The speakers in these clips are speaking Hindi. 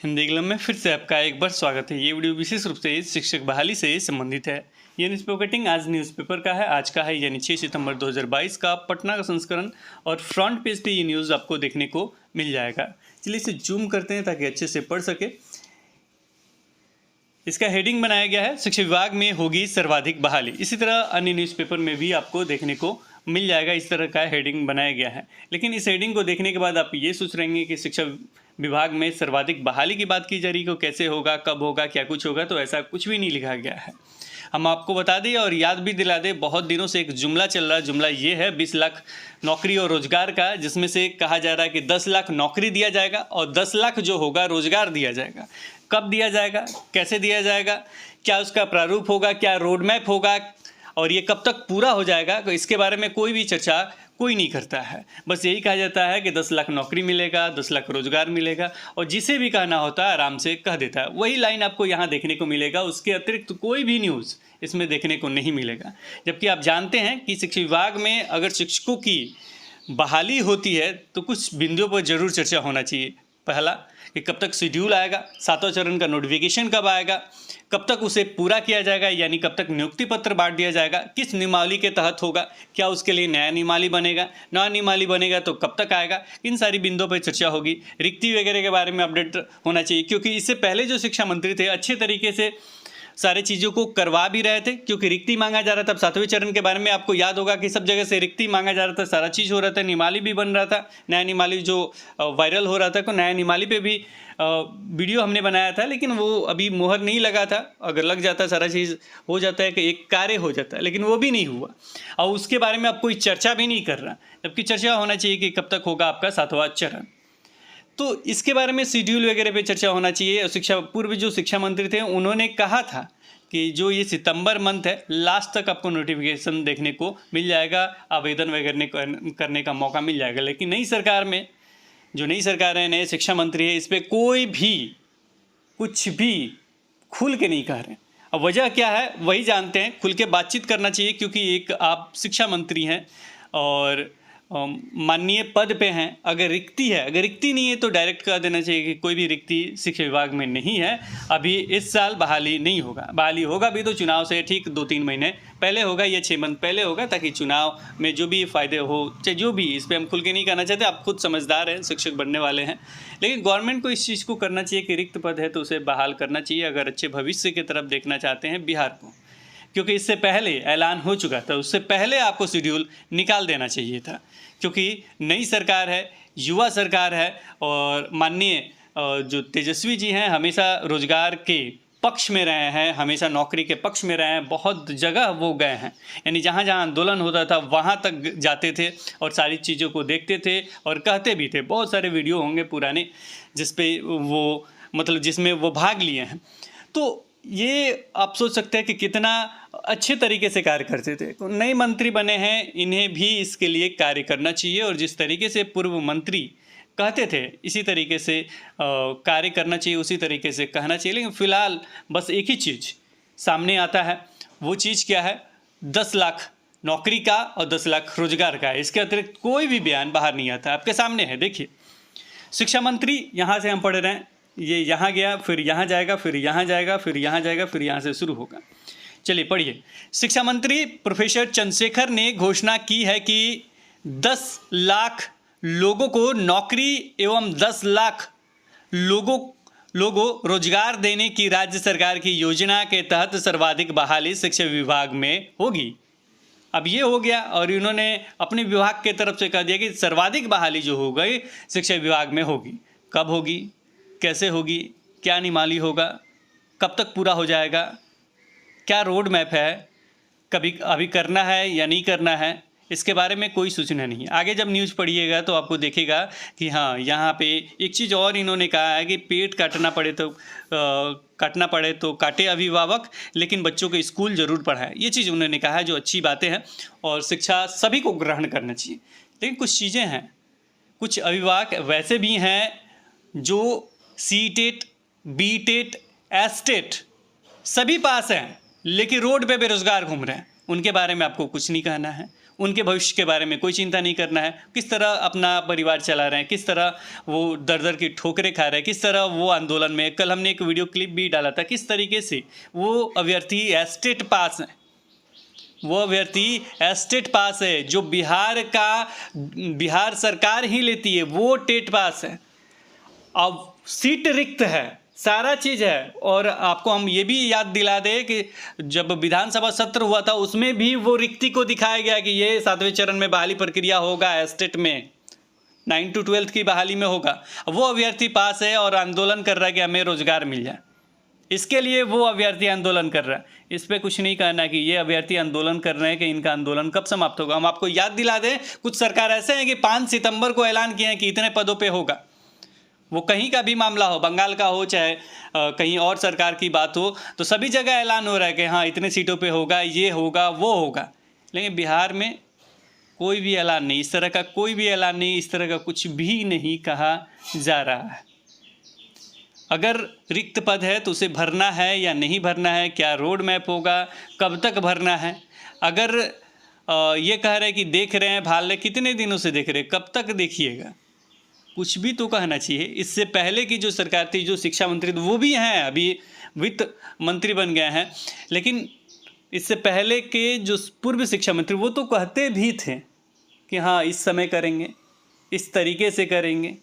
हिंदी ग्लम में फिर से आपका एक बार स्वागत है। ये वीडियो विशेष रूप से शिक्षक बहाली से संबंधित है। ये न्यूज़पेपर कटिंग आज न्यूज़पेपर का है, आज का है यानी 6 सितंबर 2022 का पटना का संस्करण, और फ्रंट पेज पे ये न्यूज़ आपको देखने को मिल जाएगा। चलिए इसे जूम करते हैं ताकि अच्छे से पढ़ सके। इसका हेडिंग बनाया गया है शिक्षा विभाग में होगी सर्वाधिक बहाली। इसी तरह अन्य न्यूज़पेपर में भी आपको देखने को मिल जाएगा, इस तरह का हेडिंग बनाया गया है। लेकिन इस हेडिंग को देखने के बाद आप ये सोच रहेंगे कि शिक्षा विभाग में सर्वाधिक बहाली की बात की जा रही है, कैसे होगा, कब होगा, क्या कुछ होगा, तो ऐसा कुछ भी नहीं लिखा गया है। हम आपको बता दें और याद भी दिला दें, बहुत दिनों से एक जुमला चल रहा है। जुमला ये है 20 लाख नौकरी और रोजगार का, जिसमें से कहा जा रहा है कि 10 लाख नौकरी दिया जाएगा और 10 लाख जो होगा रोजगार दिया जाएगा। कब दिया जाएगा, कैसे दिया जाएगा, क्या उसका प्रारूप होगा, क्या रोड मैप होगा और ये कब तक पूरा हो जाएगा, तो इसके बारे में कोई भी चर्चा कोई नहीं करता है। बस यही कहा जाता है कि 10 लाख नौकरी मिलेगा, 10 लाख रोजगार मिलेगा, और जिसे भी कहना होता है आराम से कह देता है। वही लाइन आपको यहाँ देखने को मिलेगा, उसके अतिरिक्त कोई भी न्यूज़ इसमें देखने को नहीं मिलेगा। जबकि आप जानते हैं कि शिक्षा विभाग में अगर शिक्षकों की बहाली होती है तो कुछ बिंदुओं पर जरूर चर्चा होना चाहिए। पहला कि कब तक शेड्यूल आएगा, 7वां चरण का नोटिफिकेशन कब आएगा, कब तक उसे पूरा किया जाएगा, यानी कब तक नियुक्ति पत्र बांट दिया जाएगा, किस नियमावली के तहत होगा, क्या उसके लिए नया नियमावली बनेगा, नया नियमावली बनेगा तो कब तक आएगा, इन सारी बिंदुओं पर चर्चा होगी। रिक्ति वगैरह के बारे में अपडेट होना चाहिए, क्योंकि इससे पहले जो शिक्षा मंत्री थे अच्छे तरीके से सारे चीज़ों को करवा भी रहे थे, क्योंकि रिक्ति मांगा जा रहा था। 7वें चरण के बारे में आपको याद होगा कि सब जगह से रिक्ति मांगा जा रहा था, सारा चीज़ हो रहा था, नियमावली भी बन रहा था, नया नियमावली जो वायरल हो रहा था, तो नया नियमावली पे भी वीडियो हमने बनाया था, लेकिन वो अभी मोहर नहीं लगा था। अगर लग जाता सारा चीज़ हो जाता है कि एक कार्य हो जाता है, लेकिन वो भी नहीं हुआ और उसके बारे में अब कोई चर्चा भी नहीं कर रहा। जबकि चर्चा होना चाहिए कि कब तक होगा आपका 7वां चरण, तो इसके बारे में शेड्यूल वगैरह पे चर्चा होना चाहिए। पूर्व जो शिक्षा मंत्री थे उन्होंने कहा था कि जो ये सितंबर मंथ है लास्ट तक आपको नोटिफिकेशन देखने को मिल जाएगा, आवेदन वगैरह करने का मौका मिल जाएगा। लेकिन नई सरकार में जो नई सरकार है, नए शिक्षा मंत्री है, इस पर कोई भी कुछ भी खुल के नहीं कह रहे। अब वजह क्या है वही जानते हैं, खुल के बातचीत करना चाहिए, क्योंकि एक आप शिक्षा मंत्री हैं और माननीय पद पे हैं। अगर रिक्ति है, अगर रिक्ति नहीं है तो डायरेक्ट कह देना चाहिए कि कोई भी रिक्ति शिक्षा विभाग में नहीं है, अभी इस साल बहाली नहीं होगा। बहाली होगा भी तो चुनाव से ठीक 2-3 महीने पहले होगा या 6 मंथ पहले होगा, ताकि चुनाव में जो भी फ़ायदे हो, चाहे जो भी, इस पर हम खुल के नहीं कहना चाहते। आप खुद समझदार हैं, शिक्षक बनने वाले हैं, लेकिन गवर्नमेंट को इस चीज़ को करना चाहिए कि रिक्त पद है तो उसे बहाल करना चाहिए, अगर अच्छे भविष्य की तरफ देखना चाहते हैं बिहार को। क्योंकि इससे पहले ऐलान हो चुका था, उससे पहले आपको शेड्यूल निकाल देना चाहिए था, क्योंकि नई सरकार है, युवा सरकार है, और माननीय जो तेजस्वी जी हैं हमेशा रोजगार के पक्ष में रहे हैं, हमेशा नौकरी के पक्ष में रहे हैं। बहुत जगह वो गए हैं, यानी जहाँ जहाँ आंदोलन होता था वहाँ तक जाते थे और सारी चीज़ों को देखते थे और कहते भी थे। बहुत सारे वीडियो होंगे पुराने जिसपे वो जिसमें वो भाग लिए हैं। तो ये आप सोच सकते हैं कि कितना अच्छे तरीके से कार्य करते थे। नए मंत्री बने हैं, इन्हें भी इसके लिए कार्य करना चाहिए, और जिस तरीके से पूर्व मंत्री कहते थे इसी तरीके से कार्य करना चाहिए, उसी तरीके से कहना चाहिए। लेकिन फिलहाल बस एक ही चीज़ सामने आता है, वो चीज़ क्या है, 10 लाख नौकरी का और 10 लाख रोजगार का है। इसके अतिरिक्त कोई भी बयान बाहर नहीं आता। आपके सामने है, देखिए, शिक्षा मंत्री यहाँ से हम पढ़ रहे हैं, ये यहाँ गया, फिर यहाँ जाएगा, फिर यहाँ जाएगा, फिर यहाँ जाएगा, फिर यहाँ से शुरू होगा। चलिए पढ़िए। शिक्षा मंत्री प्रोफेसर चंद्रशेखर ने घोषणा की है कि 10 लाख लोगों को नौकरी एवं 10 लाख लोगों रोजगार देने की राज्य सरकार की योजना के तहत सर्वाधिक बहाली शिक्षा विभाग में होगी। अब ये हो गया, और इन्होंने अपने विभाग के तरफ से कह दिया कि सर्वाधिक बहाली जो हो गई शिक्षा विभाग में होगी। कब होगी, कैसे होगी, क्या नियमावली होगा, कब तक पूरा हो जाएगा, क्या रोड मैप है, कभी अभी करना है या नहीं करना है, इसके बारे में कोई सूचना नहीं है। आगे जब न्यूज़ पढ़िएगा तो आपको देखेगा कि हाँ, यहाँ पे एक चीज़ और इन्होंने कहा है कि पेट काटना पड़े तो काटे अभिभावक, लेकिन बच्चों को स्कूल ज़रूर पढ़ाएं। ये चीज़ उन्होंने कहा है, जो अच्छी बातें हैं, और शिक्षा सभी को ग्रहण करना चाहिए। लेकिन कुछ चीज़ें हैं, कुछ अभिभावक वैसे भी हैं जो सीटेट, बीटेट, एस्टेट सभी पास हैं, लेकिन रोड पे बेरोजगार घूम रहे हैं। उनके बारे में आपको कुछ नहीं कहना है, उनके भविष्य के बारे में कोई चिंता नहीं करना है, किस तरह अपना परिवार चला रहे हैं, किस तरह वो दर दर की ठोकरें खा रहे हैं, किस तरह वो आंदोलन में, कल हमने एक वीडियो क्लिप भी डाला था, किस तरीके से वो अभ्यर्थी एस्टेट पास है, वो अभ्यर्थी एस्टेट पास है जो बिहार सरकार ही लेती है, वो टेट पास है। अब सीट रिक्त है, सारा चीज़ है। और आपको हम ये भी याद दिला दें कि जब विधानसभा सत्र हुआ था उसमें भी वो रिक्ति को दिखाया गया कि ये 7वें चरण में बहाली प्रक्रिया होगा, एस्टेट में 9 to 12 की बहाली में होगा। वो अभ्यर्थी पास है और आंदोलन कर रहा है कि हमें रोजगार मिल जाए, इसके लिए वो अभ्यर्थी आंदोलन कर रहा है। इस पर कुछ नहीं कहना कि ये अभ्यर्थी आंदोलन कर रहे हैं कि इनका आंदोलन कब समाप्त होगा। हम आपको याद दिला दें, कुछ सरकार ऐसे हैं कि 5 सितंबर को ऐलान किए हैं कि इतने पदों पे होगा। वो कहीं का भी मामला हो, बंगाल का हो चाहे कहीं और सरकार की बात हो, तो सभी जगह ऐलान हो रहा है कि हाँ इतने सीटों पे होगा, ये होगा, वो होगा। लेकिन बिहार में कोई भी ऐलान नहीं, इस तरह का कोई भी ऐलान नहीं, इस तरह का कुछ भी नहीं कहा जा रहा है। अगर रिक्त पद है तो उसे भरना है या नहीं भरना है, क्या रोड मैप होगा, कब तक भरना है। अगर ये कह रहे हैं कि देख रहे हैं, भाल रहे, कितने दिनों से देख रहे हैं, कब तक देखिएगा, कुछ भी तो कहना चाहिए। इससे पहले की जो सरकार थी, जो शिक्षा मंत्री, वो भी हैं, अभी वित्त मंत्री बन गए हैं, लेकिन इससे पहले के जो पूर्व शिक्षा मंत्री वो तो कहते भी थे कि हाँ इस समय करेंगे, इस तरीके से करेंगे।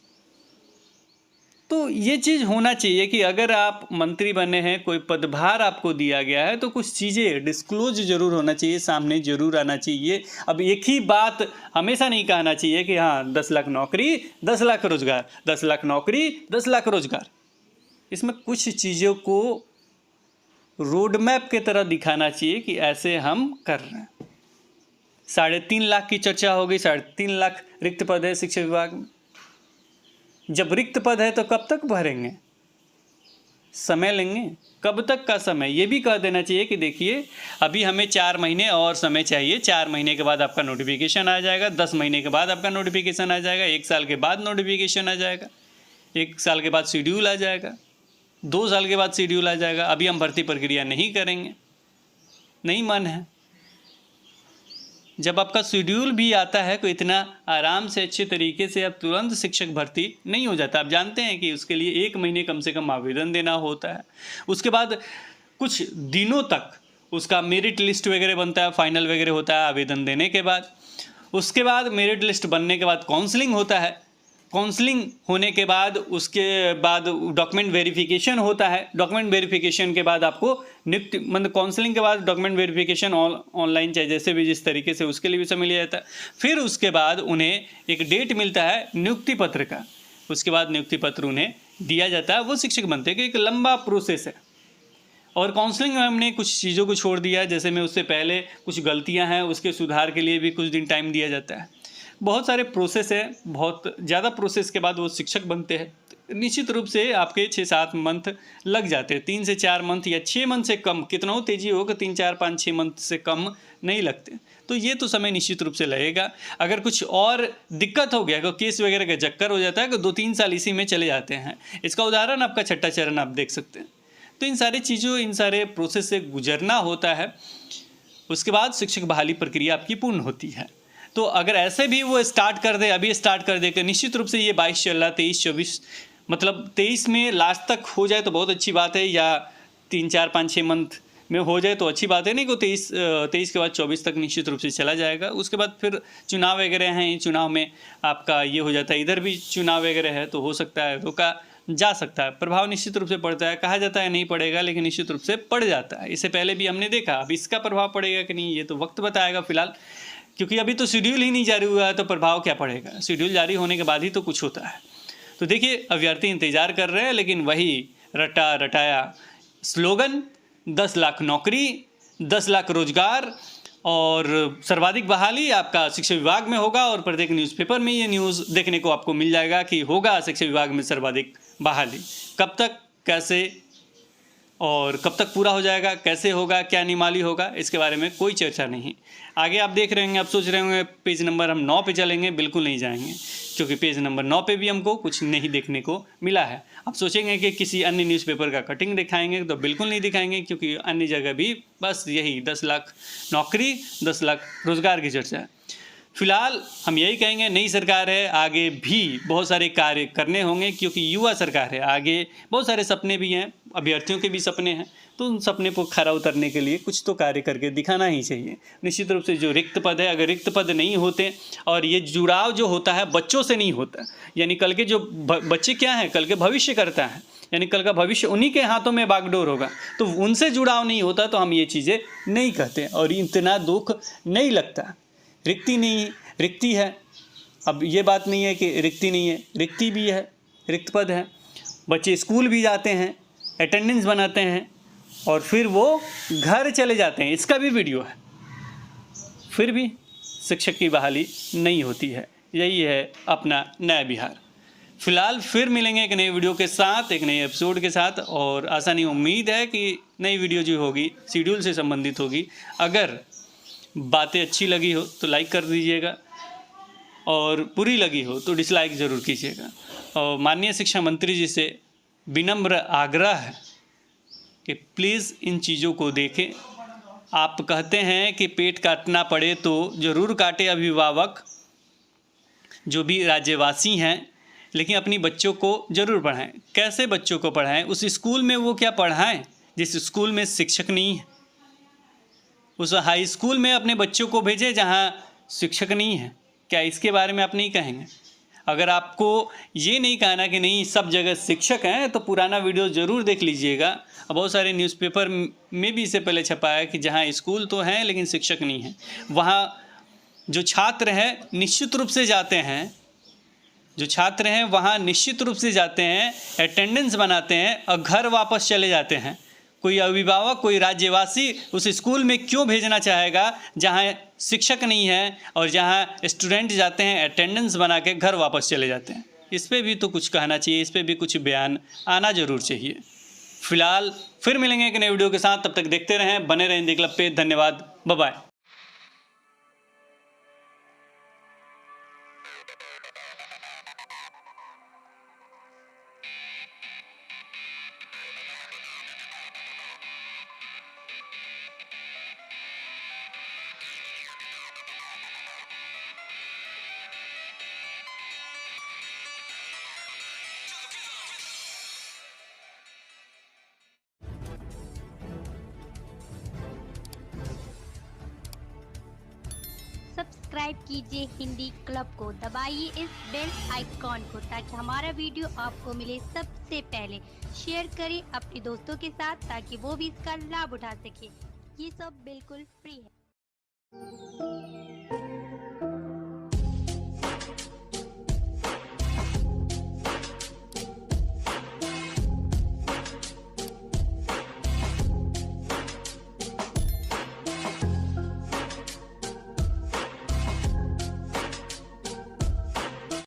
तो ये चीज़ होना चाहिए कि अगर आप मंत्री बने हैं, कोई पदभार आपको दिया गया है, तो कुछ चीज़ें डिस्क्लोज जरूर होना चाहिए, सामने जरूर आना चाहिए। अब एक ही बात हमेशा नहीं कहना चाहिए कि हाँ 10 लाख नौकरी, 10 लाख रोजगार, 10 लाख नौकरी, 10 लाख रोजगार। इसमें कुछ चीज़ों को रोड मैप की तरह दिखाना चाहिए कि ऐसे हम कर रहे हैं। 3.5 लाख की चर्चा हो गई, 3.5 लाख रिक्त पद है शिक्षा विभाग में। जब रिक्त पद है तो कब तक भरेंगे, समय लेंगे, कब तक का समय, ये भी कह देना चाहिए कि देखिए अभी हमें 4 महीने और समय चाहिए, 4 महीने के बाद आपका नोटिफिकेशन आ जाएगा, 10 महीने के बाद आपका नोटिफिकेशन आ जाएगा, 1 साल के बाद नोटिफिकेशन आ जाएगा, 1 साल के बाद शेड्यूल आ जाएगा, 2 साल के बाद शेड्यूल आ जाएगा। अभी हम भर्ती प्रक्रिया नहीं करेंगे, नहीं मन है। जब आपका शेड्यूल भी आता है तो इतना आराम से अच्छे तरीके से अब तुरंत शिक्षक भर्ती नहीं हो जाता। आप जानते हैं कि उसके लिए 1 महीने कम से कम आवेदन देना होता है, उसके बाद कुछ दिनों तक उसका मेरिट लिस्ट वगैरह बनता है, फाइनल वगैरह होता है आवेदन देने के बाद। उसके बाद मेरिट लिस्ट बनने के बाद काउंसलिंग होता है, काउंसलिंग होने के बाद उसके बाद डॉक्यूमेंट वेरिफिकेशन होता है, डॉक्यूमेंट वेरिफिकेशन के बाद आपको नियुक्ति, मतलब काउंसलिंग के बाद डॉक्यूमेंट वेरिफिकेशन ऑनलाइन चाहे जैसे भी जिस तरीके से, उसके लिए भी समय लिया जाता है। फिर उसके बाद उन्हें एक डेट मिलता है नियुक्ति पत्र का, उसके बाद नियुक्ति पत्र उन्हें दिया जाता है, वो शिक्षक बनते हैं। कि एक लंबा प्रोसेस है। और काउंसलिंग में हमने कुछ चीज़ों को छोड़ दिया, जैसे में उससे पहले कुछ गलतियाँ हैं उसके सुधार के लिए भी कुछ दिन टाइम दिया जाता है। बहुत सारे प्रोसेस है, बहुत ज़्यादा प्रोसेस के बाद वो शिक्षक बनते हैं। निश्चित रूप से आपके 6-7 मंथ लग जाते हैं, 3 से 4 मंथ या 6 मंथ से कम, कितना हो तेजी होगा, 3, 4, 5, 6 मंथ से कम नहीं लगते। तो ये तो समय निश्चित रूप से लगेगा। अगर कुछ और दिक्कत हो गया, केस वगैरह का चक्कर हो जाता है, तो 2-3 साल इसी में चले जाते हैं। इसका उदाहरण आपका 6ठा चरण आप देख सकते हैं। तो इन सारी चीज़ों, इन सारे प्रोसेस से गुजरना होता है, उसके बाद शिक्षक बहाली प्रक्रिया आपकी पूर्ण होती है। तो अगर ऐसे भी वो स्टार्ट कर दे, अभी स्टार्ट कर दे, कि निश्चित रूप से ये 22 चल रहा, 23, 24, मतलब 23 में लास्ट तक हो जाए तो बहुत अच्छी बात है, या 3, 4, 5, 6 मंथ में हो जाए तो अच्छी बात है। नहीं को 23 के बाद 24 तक निश्चित रूप से चला जाएगा। उसके बाद फिर चुनाव वगैरह हैं, चुनाव में आपका ये हो जाता है, इधर भी चुनाव वगैरह है, तो हो सकता है रोका जा सकता है। प्रभाव निश्चित रूप से पड़ता है, कहा जाता है नहीं पड़ेगा, लेकिन निश्चित रूप से पड़ जाता है। इससे पहले भी हमने देखा। अब इसका प्रभाव पड़ेगा कि नहीं, ये तो वक्त बताएगा फिलहाल, क्योंकि अभी तो शेड्यूल ही नहीं जारी हुआ है, तो प्रभाव क्या पड़ेगा। शेड्यूल जारी होने के बाद ही तो कुछ होता है। तो देखिए, अभ्यर्थी इंतजार कर रहे हैं, लेकिन वही रटा रटाया स्लोगन, 10 लाख नौकरी, 10 लाख रोजगार और सर्वाधिक बहाली आपका शिक्षा विभाग में होगा। और प्रत्येक न्यूज़पेपर में ये न्यूज़ देखने को आपको मिल जाएगा कि होगा शिक्षा विभाग में सर्वाधिक बहाली। कब तक, कैसे, और कब तक पूरा हो जाएगा, कैसे होगा, क्या नियमावली होगा, इसके बारे में कोई चर्चा नहीं। आगे आप देख रहे होंगे, आप सोच रहे होंगे पेज नंबर हम 9 पे चलेंगे, बिल्कुल नहीं जाएंगे, क्योंकि पेज नंबर 9 पे भी हमको कुछ नहीं देखने को मिला है। आप सोचेंगे कि किसी अन्य न्यूज़पेपर का कटिंग दिखाएंगे, तो बिल्कुल नहीं दिखाएंगे, क्योंकि अन्य जगह भी बस यही 10 लाख नौकरी, 10 लाख रोजगार की चर्चा है। फिलहाल हम यही कहेंगे, नई सरकार है, आगे भी बहुत सारे कार्य करने होंगे, क्योंकि युवा सरकार है, आगे बहुत सारे सपने भी हैं, अभ्यर्थियों के भी सपने हैं, तो उन सपने को खरा उतरने के लिए कुछ तो कार्य करके दिखाना ही चाहिए। निश्चित रूप से जो रिक्त पद है, अगर रिक्त पद नहीं होते, और ये जुड़ाव जो होता है बच्चों से नहीं होता, यानी कल के जो बच्चे क्या हैं, कल के भविष्य करता है, यानी कल का भविष्य उन्हीं के हाथों में बागडोर होगा, तो उनसे जुड़ाव नहीं होता, तो हम ये चीज़ें नहीं कहते और इतना दुख नहीं लगता। रिक्ति नहीं, रिक्ति है। अब ये बात नहीं है कि रिक्ति नहीं है, रिक्ति भी है, रिक्त पद है। बच्चे स्कूल भी जाते हैं, अटेंडेंस बनाते हैं और फिर वो घर चले जाते हैं, इसका भी वीडियो है, फिर भी शिक्षक की बहाली नहीं होती है। यही है अपना नया बिहार। फिलहाल फिर मिलेंगे एक नई वीडियो के साथ, एक नए एपिसोड के साथ, और आशा नहीं उम्मीद है कि नई वीडियो जो होगी शेड्यूल से संबंधित होगी। अगर बातें अच्छी लगी हो तो लाइक कर दीजिएगा, और बुरी लगी हो तो डिसलाइक ज़रूर कीजिएगा। और माननीय शिक्षा मंत्री जी से विनम्र आग्रह है कि प्लीज़ इन चीज़ों को देखें। आप कहते हैं कि पेट काटना पड़े तो ज़रूर काटे अभिभावक, जो भी राज्यवासी हैं, लेकिन अपनी बच्चों को ज़रूर पढ़ाएं। कैसे बच्चों को पढ़ाएं? उस स्कूल में वो क्या पढ़ाएं जिस स्कूल में शिक्षक नहीं है? उस हाई स्कूल में अपने बच्चों को भेजें जहां शिक्षक नहीं है? क्या इसके बारे में आप नहीं कहेंगे? अगर आपको ये नहीं कहना कि नहीं सब जगह शिक्षक हैं, तो पुराना वीडियो ज़रूर देख लीजिएगा। बहुत सारे न्यूज़पेपर में भी इससे पहले छपा है कि जहाँ स्कूल तो हैं लेकिन शिक्षक नहीं है, वहाँ जो छात्र हैं निश्चित रूप से जाते हैं, जो छात्र हैं वहाँ निश्चित रूप से जाते हैं, अटेंडेंस बनाते हैं और घर वापस चले जाते हैं। कोई अभिभावक, कोई राज्यवासी उस स्कूल में क्यों भेजना चाहेगा जहाँ शिक्षक नहीं है और जहाँ स्टूडेंट जाते हैं अटेंडेंस बना के घर वापस चले जाते हैं? इस पर भी तो कुछ कहना चाहिए, इस पर भी कुछ बयान आना ज़रूर चाहिए। फिलहाल फिर मिलेंगे एक नए वीडियो के साथ, तब तक देखते रहें, बने रहें हिंदी क्लब पे। धन्यवाद, बाय बाय। सब्सक्राइब कीजिए हिंदी क्लब को, दबाइए इस बेल आइकॉन को ताकि हमारा वीडियो आपको मिले सबसे पहले। शेयर करें अपने दोस्तों के साथ ताकि वो भी इसका लाभ उठा सके। ये सब बिल्कुल फ्री है।